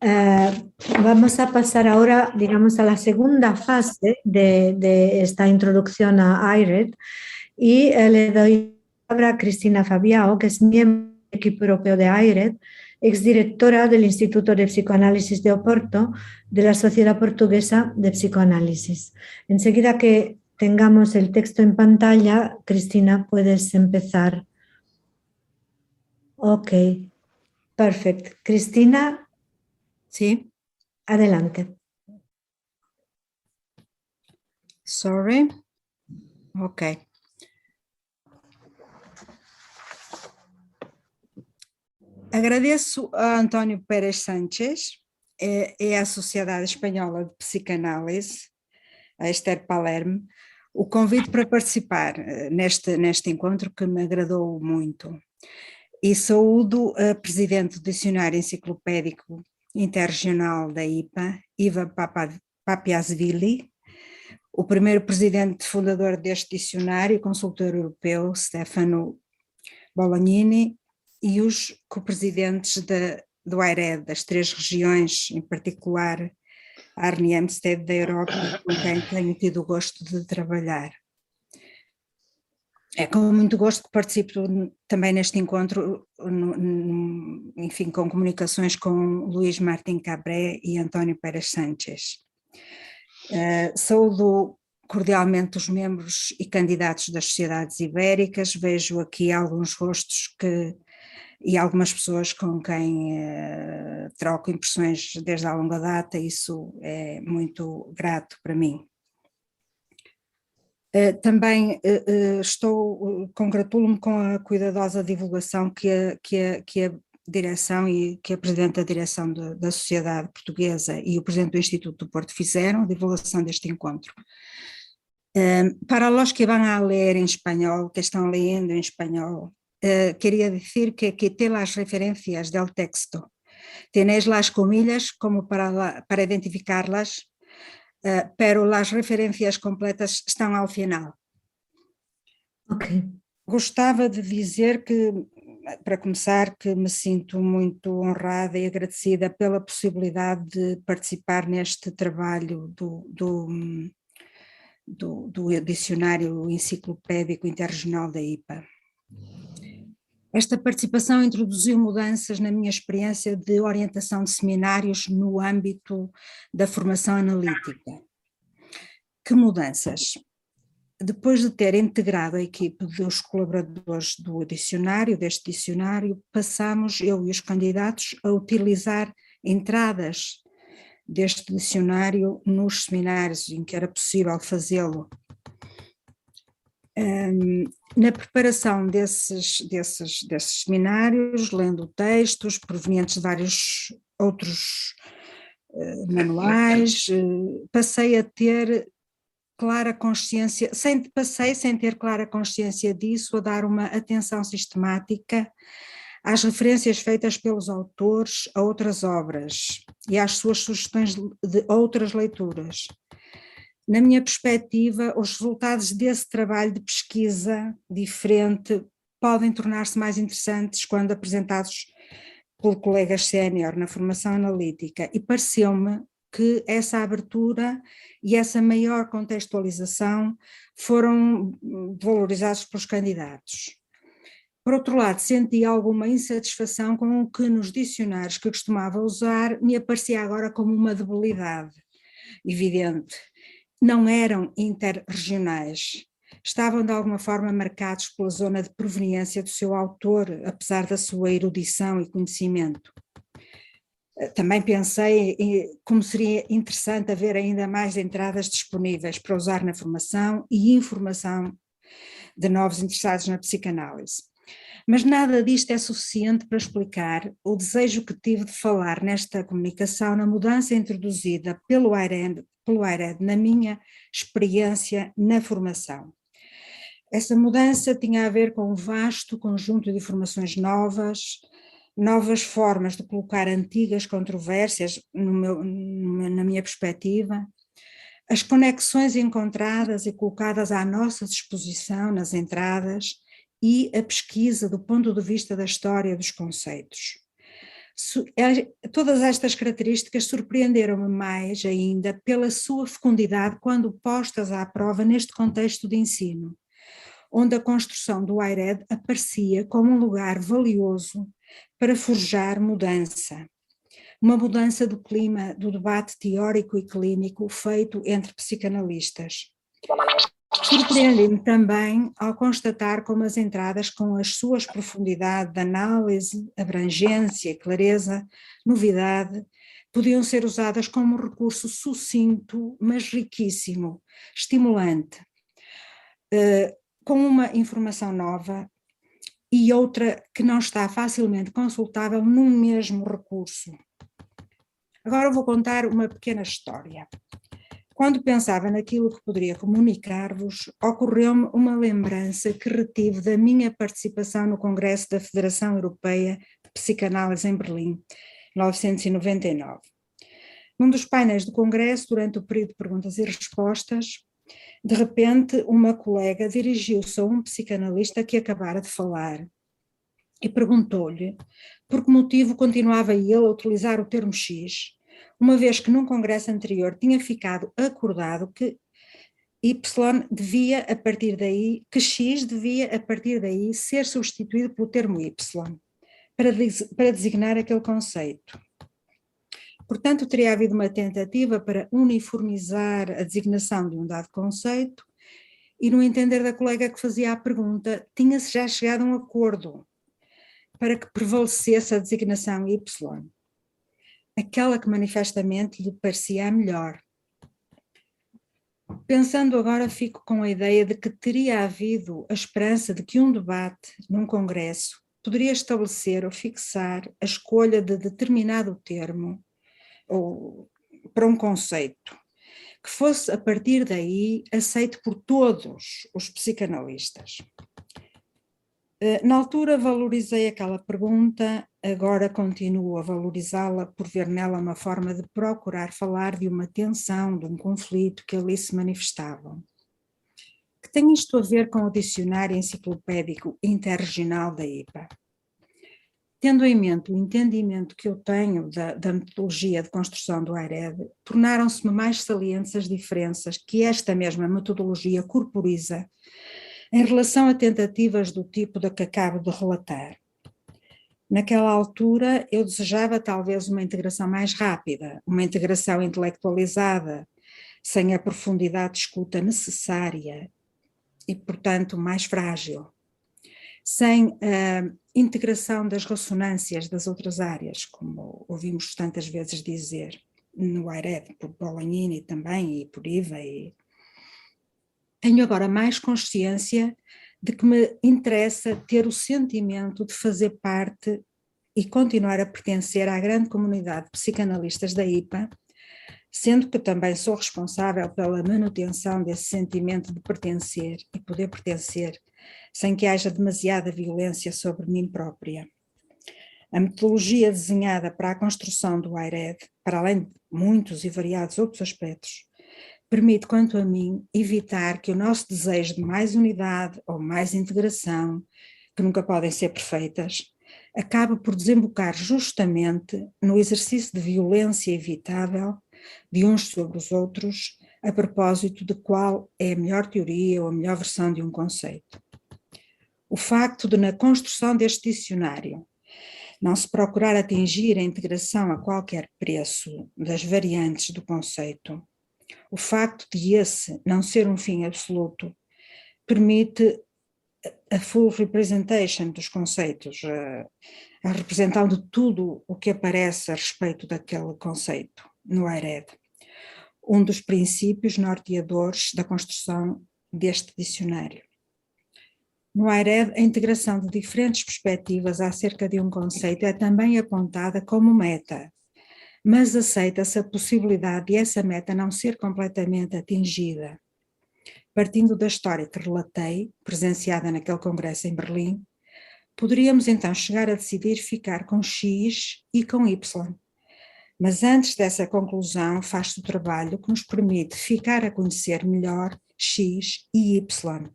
Eh, Vamos a pasar ahora, digamos, a la segunda fase de esta introducción a IRED y le doy la palabra a Cristina Fabiao, que es miembro del equipo europeo de IRED, exdirectora del Instituto de Psicoanálisis de Oporto, de la Sociedad Portuguesa de Psicoanálisis. Enseguida que tengamos el texto en pantalla, Cristina, puedes empezar. Ok, perfecto. Cristina, Sí. adelante. Sorry. Ok. Agradeço a António Pérez Sánchez e à Sociedade Espanhola de Psicanálise, a Esther Palerme, o convite para participar neste encontro que me agradou muito. E saúdo a Presidente do Dicionário Enciclopédico Interregional da IPA, Iva Papiasvili, o primeiro presidente fundador deste dicionário, consultor europeu, Stefano Bolognini, e os co-presidentes do IRED, das 3 regiões, em particular a Arne Hemsted da Europa, com quem tenho tido o gosto de trabalhar. É com muito gosto que participo também neste encontro, enfim, com comunicações com Luís Martín Cabré e António Pérez Sánchez. Saúdo cordialmente os membros e candidatos das sociedades ibéricas, vejo aqui alguns rostos e algumas pessoas com quem troco impressões desde há longa data, isso é muito grato para mim. Também congratulo-me com a cuidadosa divulgação que a direção e que a Presidente da Direção da Sociedade Portuguesa e o Presidente do Instituto do Porto fizeram, a divulgação deste encontro. Para los que van a leer en español, que están leyendo en español, quería decir que quité las referencias del texto. Tenéis las comillas como para identificarlas, pero las referencias completas estão ao final. Ok. Gostava de dizer que, para começar, que me sinto muito honrada e agradecida pela possibilidade de participar neste trabalho do Dicionário Enciclopédico Interregional da IPA. Esta participação introduziu mudanças na minha experiência de orientação de seminários no âmbito da formação analítica. Que mudanças? Depois de ter integrado a equipe dos colaboradores deste dicionário, passamos, eu e os candidatos, a utilizar entradas deste dicionário nos seminários em que era possível fazê-lo. Na preparação desses seminários, lendo textos provenientes de vários outros manuais, passei a ter clara consciência, sem ter clara consciência disso, a dar uma atenção sistemática às referências feitas pelos autores a outras obras e às suas sugestões de outras leituras. Na minha perspectiva, os resultados desse trabalho de pesquisa diferente podem tornar-se mais interessantes quando apresentados por colegas sénior na formação analítica, e pareceu-me que essa abertura e essa maior contextualização foram valorizados pelos candidatos. Por outro lado, senti alguma insatisfação com o que nos dicionários que costumava usar me aparecia agora como uma debilidade evidente. Não eram interregionais, estavam de alguma forma marcados pela zona de proveniência do seu autor, apesar da sua erudição e conhecimento. Também pensei como seria interessante haver ainda mais entradas disponíveis para usar na formação e informação de novos interessados na psicanálise. Mas nada disto é suficiente para explicar o desejo que tive de falar nesta comunicação na mudança introduzida pelo IRED na minha experiência na formação. Essa mudança tinha a ver com um vasto conjunto de informações novas formas de colocar antigas controvérsias, na minha perspectiva, as conexões encontradas e colocadas à nossa disposição nas entradas e a pesquisa do ponto de vista da história dos conceitos. Todas estas características surpreenderam-me mais ainda pela sua fecundidade quando postas à prova neste contexto de ensino, onde a construção do IRED aparecia como um lugar valioso para forjar mudança. Uma mudança do clima do debate teórico e clínico feito entre psicanalistas. Surpreendi-me também ao constatar como as entradas, com as suas profundidade de análise, abrangência, clareza, novidade, podiam ser usadas como um recurso sucinto, mas riquíssimo, estimulante, com uma informação nova e outra que não está facilmente consultável num mesmo recurso. Agora vou contar uma pequena história. Quando pensava naquilo que poderia comunicar-vos, ocorreu-me uma lembrança que retive da minha participação no Congresso da Federação Europeia de Psicanálise em Berlim, em 1999. Num dos painéis do Congresso, durante o período de perguntas e respostas, de repente uma colega dirigiu-se a um psicanalista que acabara de falar e perguntou-lhe por que motivo continuava ele a utilizar o termo X, uma vez que num congresso anterior tinha ficado acordado que Y devia a partir daí, que X devia a partir daí ser substituído pelo termo Y, para designar aquele conceito. Portanto, teria havido uma tentativa para uniformizar a designação de um dado conceito e, no entender da colega que fazia a pergunta, tinha-se já chegado a um acordo para que prevalecesse a designação Y, aquela que manifestamente lhe parecia a melhor. Pensando agora, fico com a ideia de que teria havido a esperança de que um debate num congresso poderia estabelecer ou fixar a escolha de determinado termo ou para um conceito, que fosse a partir daí aceito por todos os psicanalistas. Na altura valorizei aquela pergunta, agora continuo a valorizá-la por ver nela uma forma de procurar falar de uma tensão, de um conflito que ali se manifestava. Que tem isto a ver com o dicionário enciclopédico interregional da IPA? Tendo em mente o entendimento que eu tenho da metodologia de construção do IRED, tornaram-se-me mais salientes as diferenças que esta mesma metodologia corporiza em relação a tentativas do tipo da que acabo de relatar. Naquela altura eu desejava talvez uma integração mais rápida, uma integração intelectualizada, sem a profundidade de escuta necessária e, portanto, mais frágil, sem a integração das ressonâncias das outras áreas, como ouvimos tantas vezes dizer no IRED, por Bolognini também e por Iva. Tenho agora mais consciência de que me interessa ter o sentimento de fazer parte e continuar a pertencer à grande comunidade de psicanalistas da IPA, sendo que também sou responsável pela manutenção desse sentimento de pertencer e poder pertencer sem que haja demasiada violência sobre mim própria. A metodologia desenhada para a construção do IRED, para além de muitos e variados outros aspectos, permite, quanto a mim, evitar que o nosso desejo de mais unidade ou mais integração, que nunca podem ser perfeitas, acabe por desembocar justamente no exercício de violência evitável de uns sobre os outros, a propósito de qual é a melhor teoria ou a melhor versão de um conceito. O facto de, na construção deste dicionário, não se procurar atingir a integração a qualquer preço das variantes do conceito, o facto de esse não ser um fim absoluto, permite a full representation dos conceitos, a representação de tudo o que aparece a respeito daquele conceito no IRED, um dos princípios norteadores da construção deste dicionário. No IRED, a integração de diferentes perspectivas acerca de um conceito é também apontada como meta, mas aceita-se a possibilidade de essa meta não ser completamente atingida. Partindo da história que relatei, presenciada naquele congresso em Berlim, poderíamos então chegar a decidir ficar com X e com Y. Mas antes dessa conclusão faz-se o trabalho que nos permite ficar a conhecer melhor X e Y,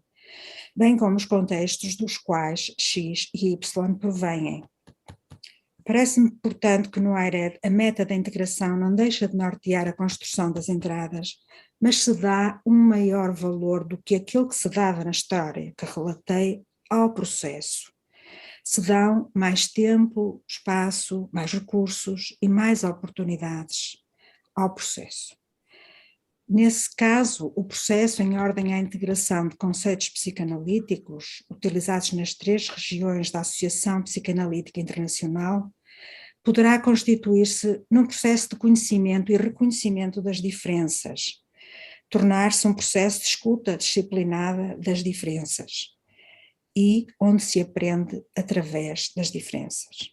bem como os contextos dos quais X e Y provêm. Parece-me, portanto, que no AIRED a meta da integração não deixa de nortear a construção das entradas, mas se dá um maior valor do que aquele que se dava na história que relatei ao processo. Se dão mais tempo, espaço, mais recursos e mais oportunidades ao processo. Nesse caso, o processo em ordem à integração de conceitos psicanalíticos, utilizados nas 3 regiões da Associação Psicanalítica Internacional, poderá constituir-se num processo de conhecimento e reconhecimento das diferenças, tornar-se um processo de escuta disciplinada das diferenças e onde se aprende através das diferenças.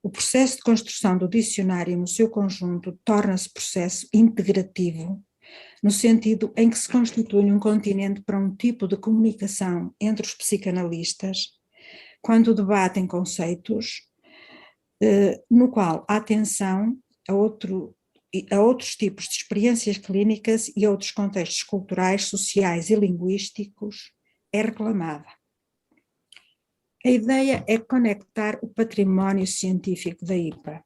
O processo de construção do dicionário no seu conjunto torna-se processo integrativo, no sentido em que se constitui um continente para um tipo de comunicação entre os psicanalistas, quando debatem conceitos, no qual a atenção a outros tipos de experiências clínicas e a outros contextos culturais, sociais e linguísticos é reclamada. A ideia é conectar o património científico da IPA.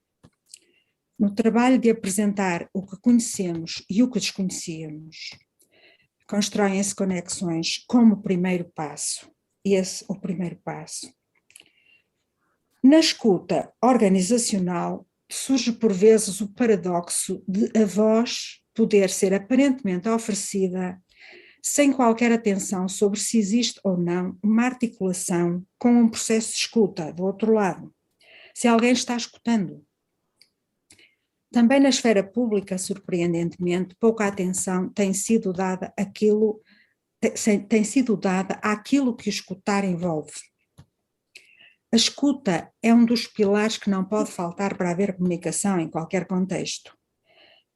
No trabalho de apresentar o que conhecemos e o que desconhecíamos, constroem-se conexões como primeiro passo. Esse é o primeiro passo. Na escuta organizacional, surge por vezes o paradoxo de a voz poder ser aparentemente oferecida sem qualquer atenção sobre se existe ou não uma articulação com um processo de escuta do outro lado, se alguém está escutando. Também na esfera pública, surpreendentemente, pouca atenção tem sido dada àquilo que o escutar envolve. A escuta é um dos pilares que não pode faltar para haver comunicação em qualquer contexto.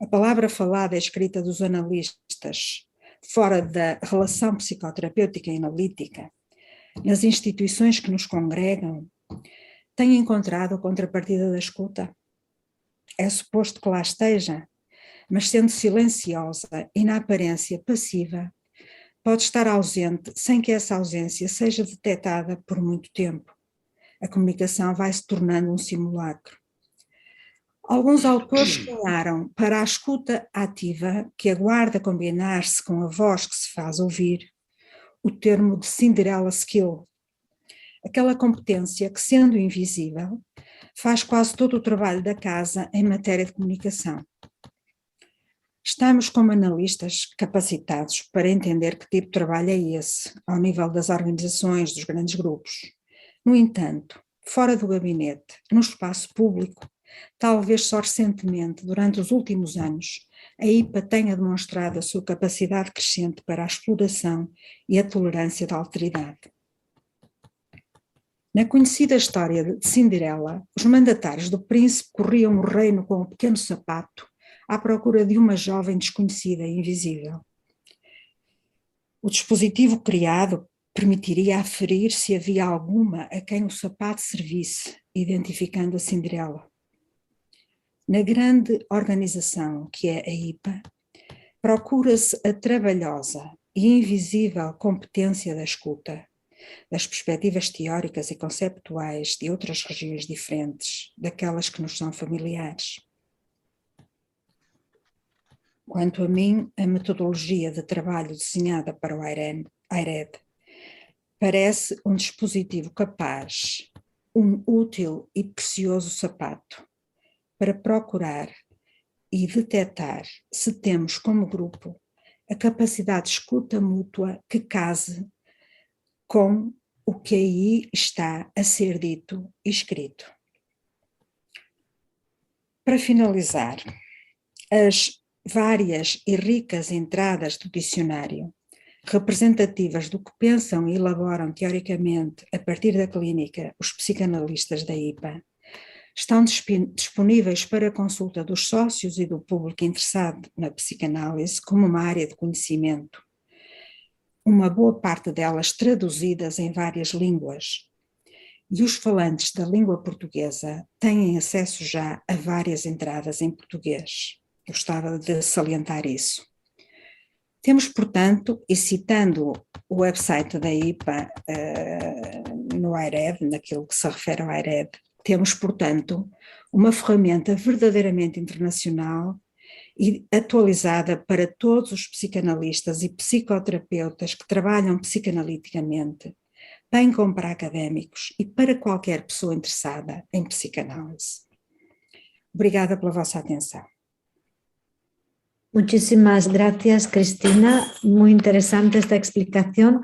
A palavra falada e escrita dos analistas, fora da relação psicoterapêutica e analítica, nas instituições que nos congregam, tem encontrado a contrapartida da escuta. É suposto que lá esteja, mas sendo silenciosa e na aparência passiva, pode estar ausente sem que essa ausência seja detectada por muito tempo. A comunicação vai se tornando um simulacro. Alguns autores criaram para a escuta ativa, que aguarda combinar-se com a voz que se faz ouvir, o termo de Cinderella Skill, aquela competência que, sendo invisível, faz quase todo o trabalho da casa em matéria de comunicação. Estamos como analistas capacitados para entender que tipo de trabalho é esse, ao nível das organizações, dos grandes grupos. No entanto, fora do gabinete, no espaço público, talvez só recentemente, durante os últimos anos, a IPA tenha demonstrado a sua capacidade crescente para a exploração e a tolerância da alteridade. Na conhecida história de Cinderela, os mandatários do príncipe corriam o reino com um pequeno sapato à procura de uma jovem desconhecida e invisível. O dispositivo criado permitiria aferir se havia alguma a quem o sapato servisse, identificando a Cinderela. Na grande organização que é a IPA, procura-se a trabalhosa e invisível competência da escuta, das perspectivas teóricas e conceptuais de outras regiões diferentes daquelas que nos são familiares. Quanto a mim, a metodologia de trabalho desenhada para o AIRED parece um dispositivo capaz, um útil e precioso sapato para procurar e detectar se temos como grupo a capacidade de escuta mútua que case com o que aí está a ser dito e escrito. Para finalizar, as várias e ricas entradas do dicionário, representativas do que pensam e elaboram teoricamente a partir da clínica os psicanalistas da IPA, estão disponíveis para consulta dos sócios e do público interessado na psicanálise como uma área de conhecimento, uma boa parte delas traduzidas em várias línguas. E os falantes da língua portuguesa têm acesso já a várias entradas em português. Eu gostava de salientar isso. Temos, portanto, e citando o website da IPA no AIRED, naquilo que se refere ao AIRED, Temos, portanto, uma ferramenta verdadeiramente internacional e atualizada para todos os psicanalistas e psicoterapeutas que trabalham psicanaliticamente, bem como para académicos e para qualquer pessoa interessada em psicanálise. Obrigada pela vossa atenção. Muchísimas gracias, Cristina. Muy interesante esta explicación.